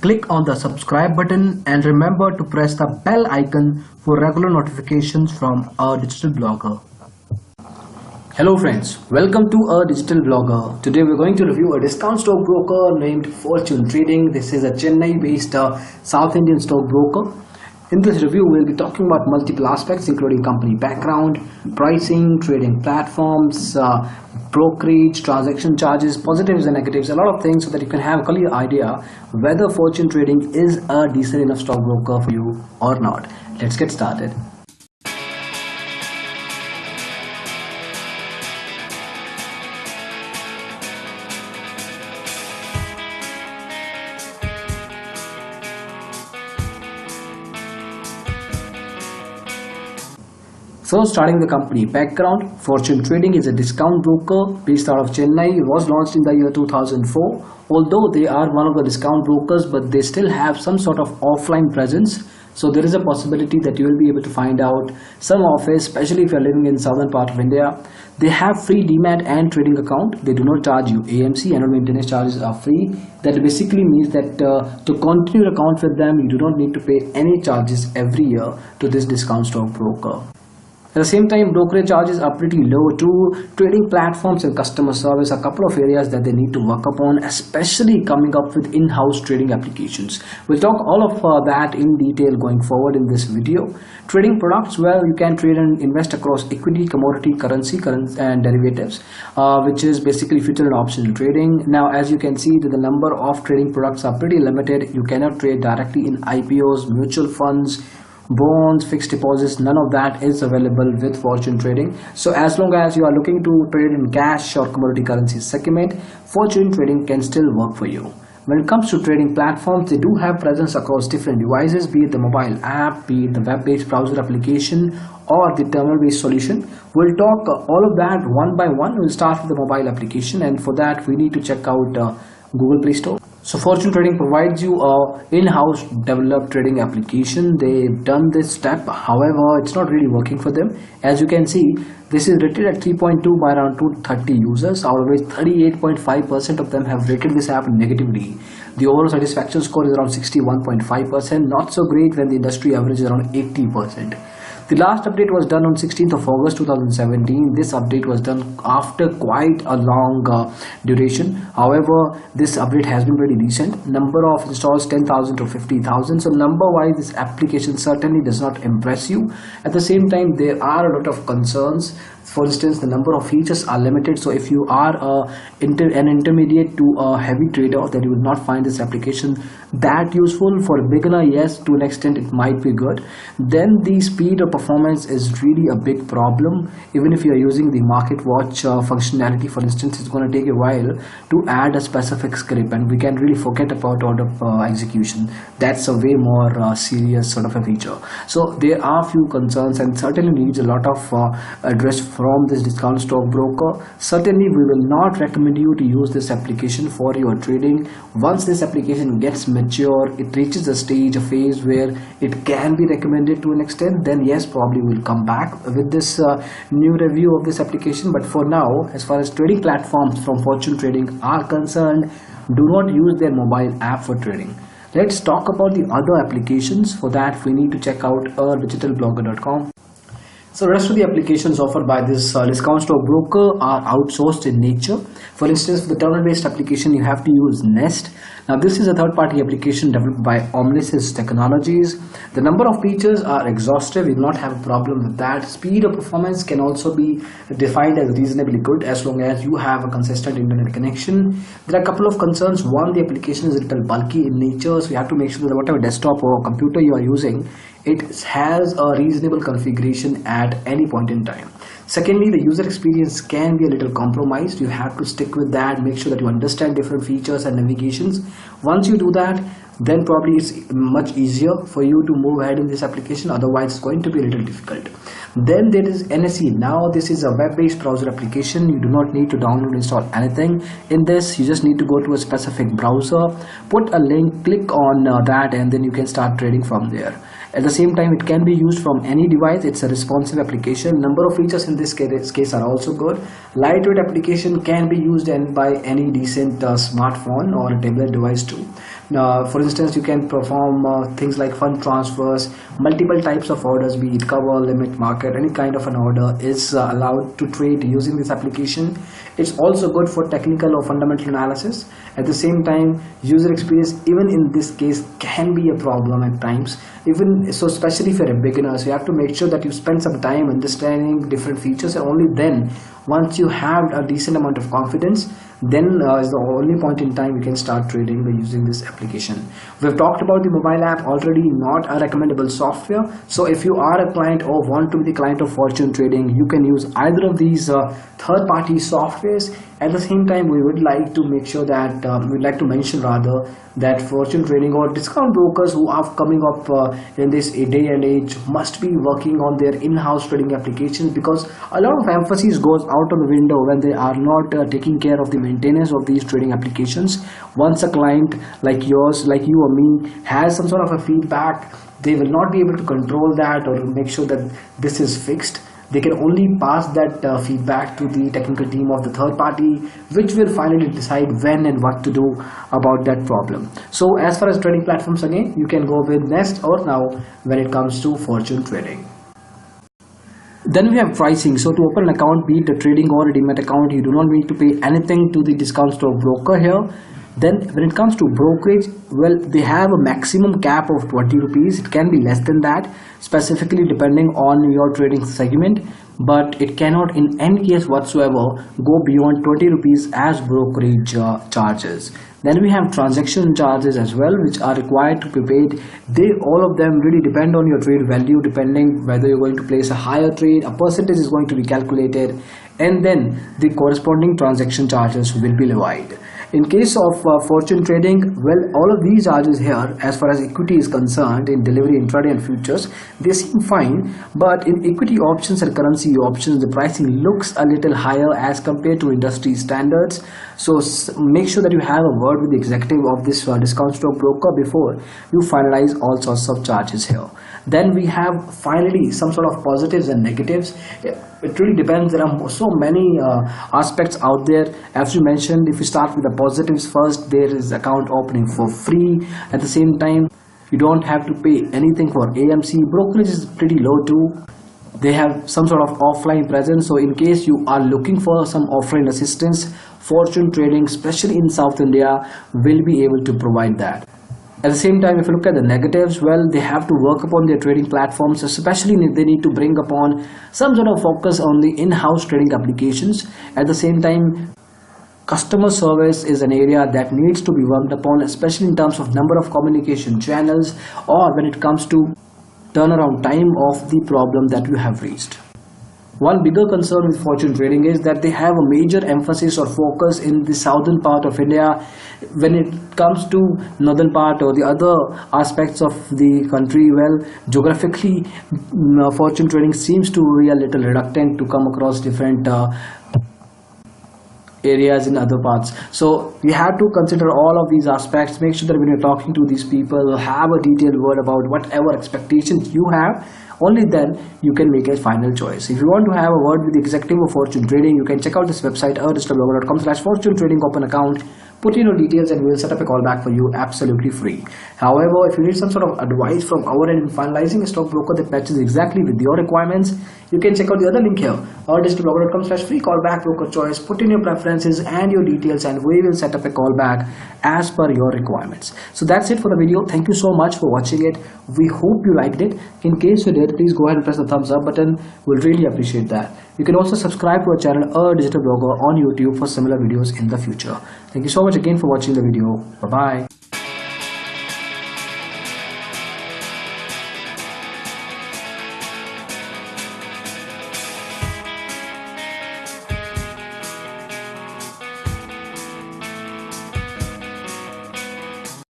Click on the subscribe button and remember to press the bell icon for regular notifications from our digital blogger. Hello friends, welcome to our digital blogger. Today we're going to review a discount stockbroker named Fortune Trading. This is a Chennai based South Indian stockbroker. In this review, we'll be talking about multiple aspects including company background, pricing, trading platforms, brokerage, transaction charges, positives and negatives, a lot of things so that you can have a clear idea whether Fortune Trading is a decent enough stockbroker for you or not. Let's get started. So starting the company background, Fortune Trading is a discount broker based out of Chennai. It was launched in the year 2004. Although they are one of the discount brokers, but they still have some sort of offline presence. So there is a possibility that you will be able to find out some office, especially if you are living in southern part of India. They have free demat and trading account. They do not charge you AMC, annual maintenance charges are free. That basically means that to continue your account with them, you do not need to pay any charges every year to this discount stockbroker. At the same time, brokerage charges are pretty low too. Trading platforms and customer service are a couple of areas that they need to work upon, especially coming up with in-house trading applications. We'll talk all of that in detail going forward in this video. Trading products, well, you can trade and invest across equity, commodity, currency and derivatives, which is basically future and optional trading. Now, as you can see, the number of trading products are pretty limited. You cannot trade directly in IPOs, mutual funds, bonds, fixed deposits. None of that is available with Fortune Trading. So as long as you are looking to trade in cash or commodity currency segment, Fortune Trading can still work for you. When it comes to trading platforms, they do have presence across different devices, be it the mobile app, be it the web-based browser application or the terminal-based solution. We'll talk all of that one by one. We'll start with the mobile application, and for that we need to check out Google Play Store. So Fortune Trading provides you a in-house developed trading application. They've done this step, however it's not really working for them. As you can see, this is rated at 3.2 by around 230 users, out of which 38.5% of them have rated this app negatively. The overall satisfaction score is around 61.5%, not so great when the industry average is around 80%. The last update was done on 16th of August 2017. This update was done after quite a long duration. However, this update has been pretty decent. Number of installs 10,000 to 50,000. So number wise, this application certainly does not impress you. At the same time, there are a lot of concerns. For instance, the number of features are limited. So if you are an intermediate to a heavy trader, then you will not find this application that useful. For a beginner, yes, to an extent it might be good. Then the speed of performance is really a big problem. Even if you are using the market watch functionality, for instance, it's going to take a while to add a specific script, and we can really forget about order execution. That's a way more serious sort of a feature. So there are few concerns and certainly needs a lot of address from this discount stockbroker. Certainly we will not recommend you to use this application for your trading. Once this application gets mature, it reaches a stage, a phase where it can be recommended to an extent, then yes, probably we'll come back with this new review of this application. But for now, as far as trading platforms from Fortune Trading are concerned, do not use their mobile app for trading. Let's talk about the other applications. For that, we need to check out digitalblogger.com. So rest of the applications offered by this discount stockbroker are outsourced in nature. For instance, for the terminal-based application, you have to use Nest. Now, this is a third-party application developed by Omnisys Technologies. The number of features are exhaustive. You will not have a problem with that. Speed of performance can also be defined as reasonably good as long as you have a consistent internet connection. There are a couple of concerns. One, the application is a little bulky in nature, so you have to make sure that whatever desktop or computer you are using, it has a reasonable configuration at any point in time. Secondly, the user experience can be a little compromised. You have to stick with that, make sure that you understand different features and navigations. Once you do that, then probably it's much easier for you to move ahead in this application. Otherwise, it's going to be a little difficult. Then there is NSE. Now this is a web-based browser application. You do not need to download or install anything in this. You just need to go to a specific browser, put a link, click on that, and then you can start trading from there. At the same time, it can be used from any device. It's a responsive application. Number of features in this case are also good. Lightweight application can be used by any decent smartphone or a tablet device too. For instance, you can perform things like fund transfers, multiple types of orders, be it cover, limit, market, any kind of an order is allowed to trade using this application. It's also good for technical or fundamental analysis. At the same time, user experience, even in this case, can be a problem at times. Even so, especially if you're a beginner, so you have to make sure that you spend some time understanding different features, and only then, once you have a decent amount of confidence, then is the only point in time you can start trading by using this application. We've talked about the mobile app already, not a recommendable software. So if you are a client or want to be the client of Fortune Trading, you can use either of these third-party softwares. At the same time, we would like to make sure that we'd like to mention rather that Fortune Trading or discount brokers who are coming up in this day and age must be working on their in-house trading applications, because a lot of emphasis goes out of the window when they are not taking care of the maintenance of these trading applications. Once a client like yours, like you or me, has some sort of a feedback, they will not be able to control that or make sure that this is fixed. They can only pass that feedback to the technical team of the third party, which will finally decide when and what to do about that problem. So as far as trading platforms, again, you can go with Nest or Now when it comes to Fortune Trading. Then we have pricing. So to open an account, be it a trading or a demat account, you do not need to pay anything to the discount stock broker here. Then when it comes to brokerage, well, they have a maximum cap of 20 rupees. It can be less than that, specifically depending on your trading segment, but it cannot in any case whatsoever go beyond 20 rupees as brokerage charges. Then we have transaction charges as well, which are required to be paid. All of them really depend on your trade value. Depending whether you're going to place a higher trade, a percentage is going to be calculated, and then the corresponding transaction charges will be levied. In case of Fortune Trading, well, all of these charges here, as far as equity is concerned, in delivery, intraday and futures, they seem fine, but in equity options and currency options, the pricing looks a little higher as compared to industry standards. So make sure that you have a word with the executive of this discount stock broker before you finalize all sorts of charges here. Then we have finally some sort of positives and negatives. It really depends. There are so many aspects out there. As you mentioned, if you start with the positives first, there is account opening for free. At the same time, you don't have to pay anything for AMC. Brokerage is pretty low too. They have some sort of offline presence. So in case you are looking for some offline assistance, Fortune Trading, especially in South India, will be able to provide that. At the same time, if you look at the negatives, well, they have to work upon their trading platforms, especially if they need to bring upon some sort of focus on the in-house trading applications. At the same time, customer service is an area that needs to be worked upon, especially in terms of number of communication channels or when it comes to turnaround time of the problem that you have reached. One bigger concern with Fortune Trading is that they have a major emphasis or focus in the southern part of India. When it comes to northern part or the other aspects of the country, well, geographically, Fortune Trading seems to be a little reluctant to come across different areas in other parts. So we have to consider all of these aspects. Make sure that when you're talking to these people, have a detailed word about whatever expectations you have. Only then you can make a final choice. If you want to have a word with the executive of Fortune Trading, you can check out this website, digitalblogger.com/Fortune Trading, open account, put in your details, and we'll set up a call back for you absolutely free. However, if you need some sort of advice from our end in finalizing a stockbroker that matches exactly with your requirements, you can check out the other link here, digitalblogger.com/free callback broker choice. Put in your preferences and your details, and we will set up a call back as per your requirements. So that's it for the video. Thank you so much for watching it. We hope you liked it. In case you did, please go ahead and press the thumbs up button. We'll really appreciate that. You can also subscribe to our channel, Digital Blogger, on YouTube for similar videos in the future. Thank you so much again for watching the video. Bye bye.